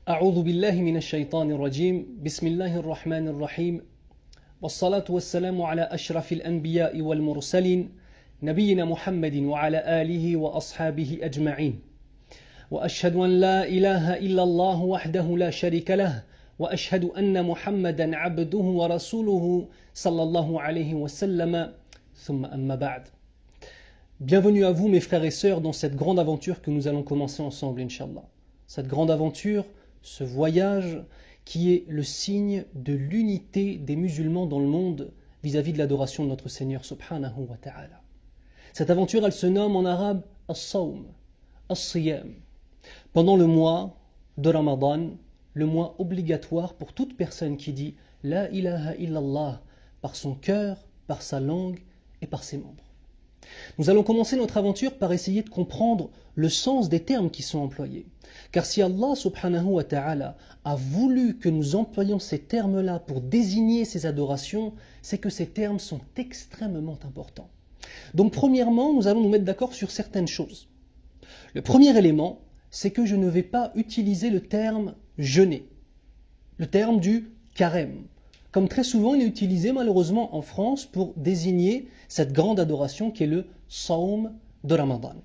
أعوذ بالله من الشيطان الرجيم بسم الله الرحمن الرحيم والصلاة والسلام على أشرف الأنبياء والمرسلين نبينا محمد وعلى آله وأصحابه أجمعين وأشهد أن لا إله إلا الله وحده لا شريك له وأشهد أن محمدا عبده ورسوله صلى الله عليه وسلم ثم أما بعد. Bienvenue à vous mes frères et sœurs dans cette grande aventure que nous allons commencer ensemble Inch'Allah. Cette grande aventure, ce voyage qui est le signe de l'unité des musulmans dans le monde vis-à-vis de l'adoration de notre Seigneur subhanahu wa ta'ala. Cette aventure, elle se nomme en arabe As-Sawm, As-Siyam. Pendant le mois de Ramadan, le mois obligatoire pour toute personne qui dit La ilaha illallah par son cœur, par sa langue et par ses membres. Nous allons commencer notre aventure par essayer de comprendre le sens des termes qui sont employés. Car si Allah subhanahu wa ta'ala a voulu que nous employions ces termes-là pour désigner ces adorations, c'est que ces termes sont extrêmement importants. Donc premièrement, nous allons nous mettre d'accord sur certaines choses. Le premier élément, c'est que je ne vais pas utiliser le terme jeûner, le terme du carême. Comme très souvent, il est utilisé malheureusement en France pour désigner cette grande adoration qui est le Sawm de Ramadan.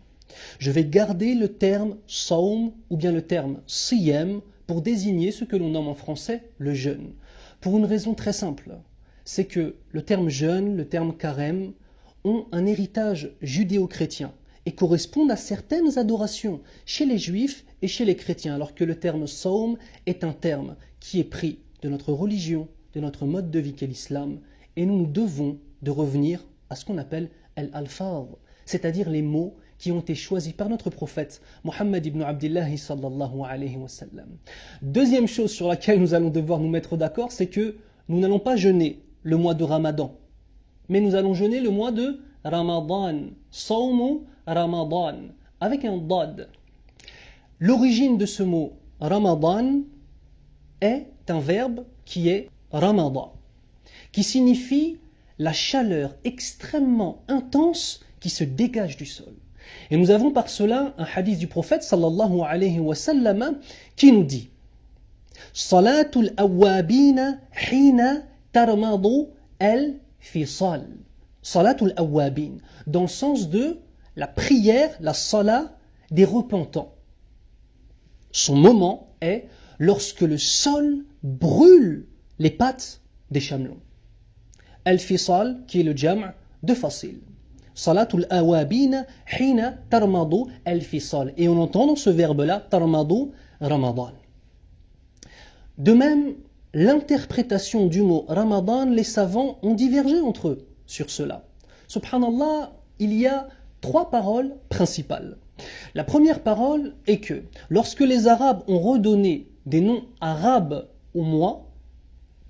Je vais garder le terme Sawm ou bien le terme Siyam pour désigner ce que l'on nomme en français le jeûne. Pour une raison très simple, c'est que le terme jeûne, le terme carême ont un héritage judéo-chrétien et correspondent à certaines adorations chez les juifs et chez les chrétiens, alors que le terme Sawm est un terme qui est pris de notre religion, de notre mode de vie qu'est l'islam, et nous nous devons de revenir à ce qu'on appelle al-alfaz, c'est-à-dire les mots qui ont été choisis par notre prophète Muhammad ibn Abdillah sallallahu alayhi wa sallam. Deuxième chose sur laquelle nous allons devoir nous mettre d'accord, c'est que nous n'allons pas jeûner le mois de Ramadan, mais nous allons jeûner le mois de Ramadan, Sawmu Ramadan, avec un dad. L'origine de ce mot Ramadan est un verbe qui est Ramadan, qui signifie la chaleur extrêmement intense qui se dégage du sol. Et nous avons par cela un hadith du prophète sallallahu alayhi wa sallam qui nous dit Salatul awwabina hina tarmadu al-fisal. Salatul awwabin, dans le sens de la prière, la salat des repentants. Son moment est lorsque le sol brûle les pattes des chamelons. Al-fisal, qui est le jam' de fasil. Salatul awabina hina tarmadu al-fisal. Et on entend dans ce verbe-là, tarmadu Ramadan. De même, l'interprétation du mot Ramadan, les savants ont divergé entre eux sur cela. Subhanallah, il y a trois paroles principales. La première parole est que lorsque les Arabes ont redonné des noms arabes au mois,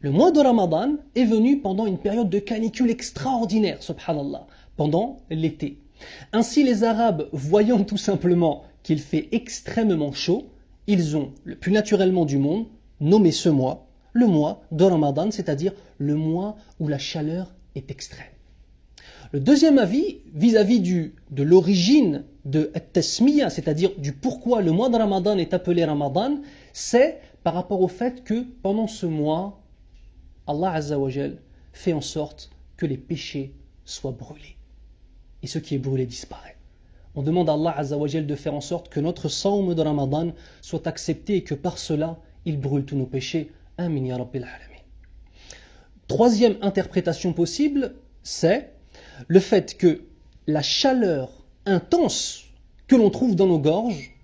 le mois de Ramadan est venu pendant une période de canicule extraordinaire, subhanallah, pendant l'été. Ainsi, les Arabes, voyant tout simplement qu'il fait extrêmement chaud, ils ont, le plus naturellement du monde, nommé ce mois, le mois de Ramadan, c'est-à-dire le mois où la chaleur est extrême. Le deuxième avis, vis-à-vis de l'origine de At-Tasmiya, c'est-à-dire du pourquoi le mois de Ramadan est appelé Ramadan, c'est par rapport au fait que pendant ce mois, Allah Azza wa Jal fait en sorte que les péchés soient brûlés. Et ce qui est brûlé disparaît. On demande à Allah Azza wa Jal de faire en sorte que notre Sawm de Ramadan soit accepté et que par cela, il brûle tous nos péchés. Amin ya Rabbil Alamin. Troisième interprétation possible, c'est le fait que la chaleur intense que l'on trouve dans nos gorges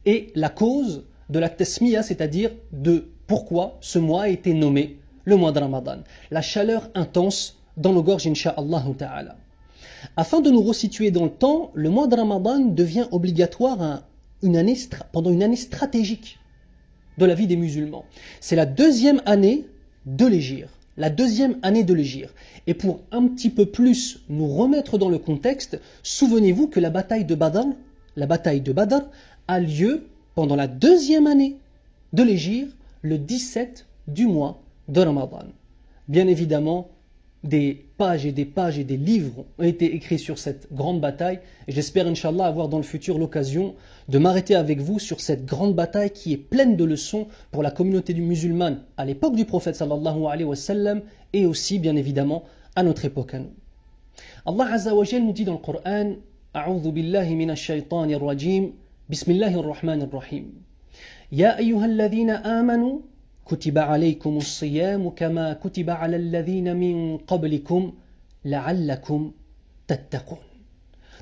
est la cause de la tasmiya, c'est-à-dire de pourquoi ce mois a été nommé le mois de Ramadan. La chaleur intense dans nos gorges, incha'Allah ta'ala. Afin de nous resituer dans le temps, le mois de Ramadan devient obligatoire pendant une année stratégique de la vie des musulmans. C'est la deuxième année de l'hégire. La deuxième année de l'hégire. Et pour un petit peu plus nous remettre dans le contexte, souvenez-vous que la bataille de Badr a lieu pendant la deuxième année de l'hégire, le 17 du mois de Ramadan. Bien évidemment, des pages et des livres ont été écrits sur cette grande bataille. Et j'espère, Inch'Allah, avoir dans le futur l'occasion de m'arrêter avec vous sur cette grande bataille qui est pleine de leçons pour la communauté musulmane à l'époque du prophète sallallahu alayhi wa sallam et aussi, bien évidemment, à notre époque à nous. Allah Azza wa Jal nous dit dans le Coran, A'udhu billahi minash shaytanir rajim, Bismillahir rahmanir rahim. Ya ayyuhalladhina amanu كتب عليكم الصيام كما كتب على الذين من قبلكم لعلكم تتقون.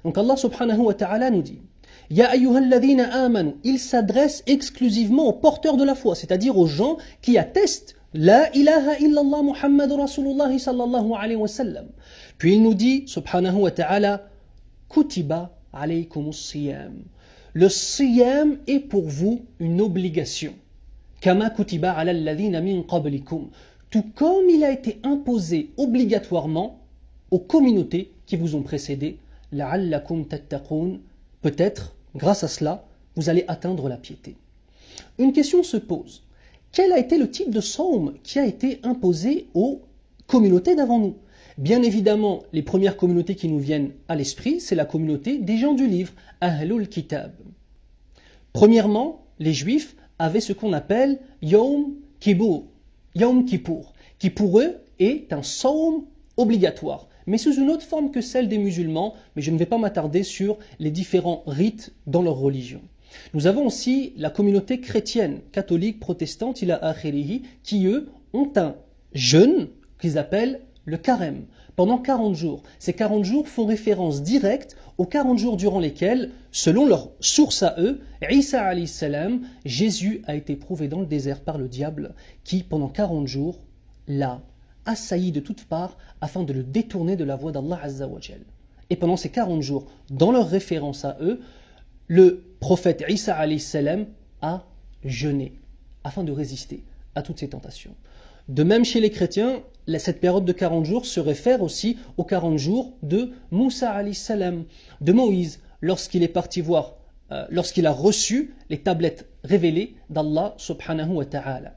Donc Allah subhanahu wa ta'ala nous dit Ya ayyuhalladhina amanu, il s'adresse exclusivement aux porteurs de la foi, c'est-à-dire aux gens qui attestent La ilaha illallah Muhammadur Rasulullah sallallahu alayhi wa sallam. Puis il nous dit subhanahu wa ta'ala Kutiba alaykum as-siyam. Le siyam est pour vous une obligation. Kama kutiba ala alladhina min qablikum, tout comme il a été imposé obligatoirement aux communautés qui vous ont précédé, la'allakum tattaqun, peut-être, grâce à cela, vous allez atteindre la piété. Une question se pose, quel a été le type de sawm qui a été imposé aux communautés d'avant nous? Bien évidemment, les premières communautés qui nous viennent à l'esprit, c'est la communauté des gens du livre, Ahlul Kitab. Premièrement, les Juifs avaient ce qu'on appelle Yom Kippour, qui pour eux est un sawm obligatoire, mais sous une autre forme que celle des musulmans, mais je ne vais pas m'attarder sur les différents rites dans leur religion. Nous avons aussi la communauté chrétienne, catholique, protestante, ila akhirihi, qui eux ont un jeûne qu'ils appellent le carême, pendant 40 jours. Ces 40 jours font référence directe aux 40 jours durant lesquels, selon leur source à eux, Isa alayhi salam, Jésus a été prouvé dans le désert par le diable, qui pendant 40 jours l'a assailli de toutes parts afin de le détourner de la voie d'Allah Azza wa Jal. Et pendant ces 40 jours, dans leur référence à eux, le prophète Isa alayhi salam a jeûné afin de résister à toutes ces tentations. De même chez les chrétiens, cette période de 40 jours se réfère aussi aux 40 jours de Moussa alayhi salam, de Moïse, lorsqu'il est parti voir, lorsqu'il a reçu les tablettes révélées d'Allah subhanahu wa ta'ala.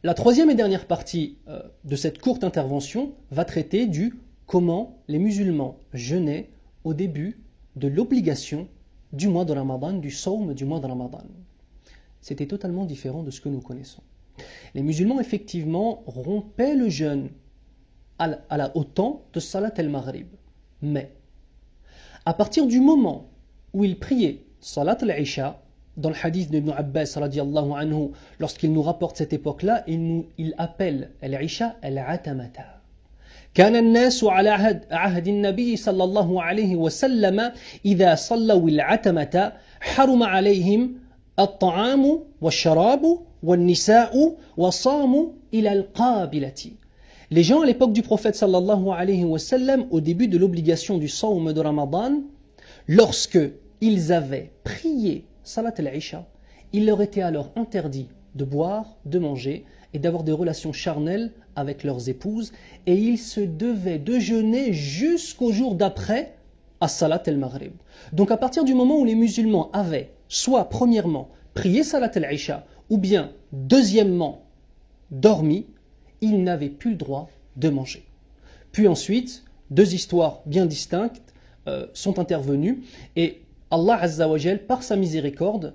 La troisième et dernière partie de cette courte intervention va traiter du comment les musulmans jeûnaient au début de l'obligation du mois de Ramadan, du sawm du mois de Ramadan. C'était totalement différent de ce que nous connaissons. Les musulmans, effectivement, rompaient le jeûne au temps de Salat al-Maghrib. Mais, à partir du moment où ils priaient Salat al-Isha, dans le hadith d'Ibn Abbas, radiallahu anhu, lorsqu'il nous rapporte cette époque-là, il appelle al-Isha al-Atamata. كان الناس على عهد النبي صلى الله عليه وسلم إذا صلوا العتمة حرم عليهم الطعام والشراب والنساء وصاموا إلى القابلة. Les gens à l'époque du prophète sallallahu alayhi wa sallam, au début de l'obligation du sawm de Ramadan, lorsque ils avaient prié Salat al-Isha, il leur était alors interdit de boire, de manger et d'avoir des relations charnelles avec leurs épouses, et ils se devaient de jeûner jusqu'au jour d'après à Salat al-Maghrib. Donc à partir du moment où les musulmans avaient soit premièrement prié Salat al-Isha ou bien deuxièmement dormi, ils n'avaient plus le droit de manger. Puis ensuite, deux histoires bien distinctes sont intervenues et Allah Azza wa Jal, par sa miséricorde,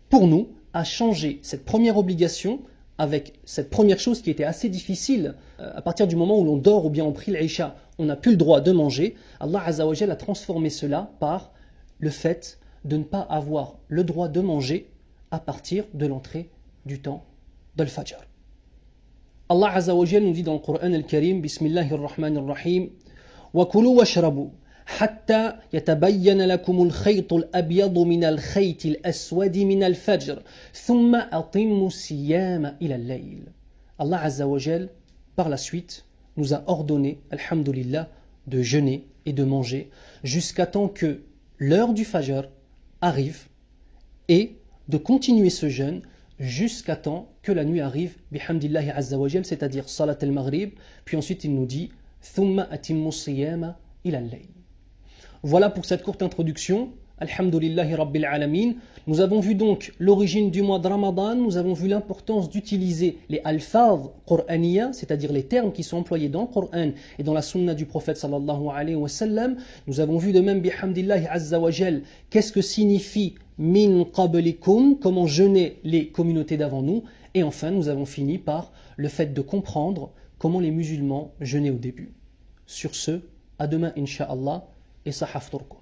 pour nous, a changé cette première obligation avec cette première chose qui était assez difficile. À partir du moment où l'on dort ou bien on prie l'Isha, on n'a plus le droit de manger. Allah Azza wa Jal a transformé cela par le fait de ne pas avoir le droit de manger à partir de l'entrée du temps de l'Fajr. Allah Azza wa Jal nous dit dans le Coran al-Karim, Bismillahir Rahmanir Rahim, wa kulu washrabu حتى يتبين لكم الخيط الأبيض من الخيط الأسود من الفجر ثم أتموا الصيام إلى الليل. Allah Azza wa Jal, par la suite, nous a ordonné, alhamdulillah, de jeûner et de manger jusqu'à temps que l'heure du Fajr arrive et de continuer ce jeûne jusqu'à temps que la nuit arrive, bihamdillahi Azza wa Jal, c'est-à-dire Salat al-Maghrib, puis ensuite il nous dit ثم أتموا الصيام إلى الليل. Voilà pour cette courte introduction Alhamdulillahi Rabbil Alamin. Nous avons vu donc l'origine du mois de Ramadan, nous avons vu l'importance d'utiliser les alfaz qur'aniyya, c'est-à-dire les termes qui sont employés dans le Coran et dans la sunna du prophète sallallahu alayhi wa sallam. Nous avons vu de même, bihamdillahi azza wa jal, qu'est-ce que signifie min qablikum, comment jeûner les communautés d'avant nous. Et enfin, nous avons fini par le fait de comprendre comment les musulmans jeûnaient au début. Sur ce, à demain, incha'Allah, et sahaf turkum.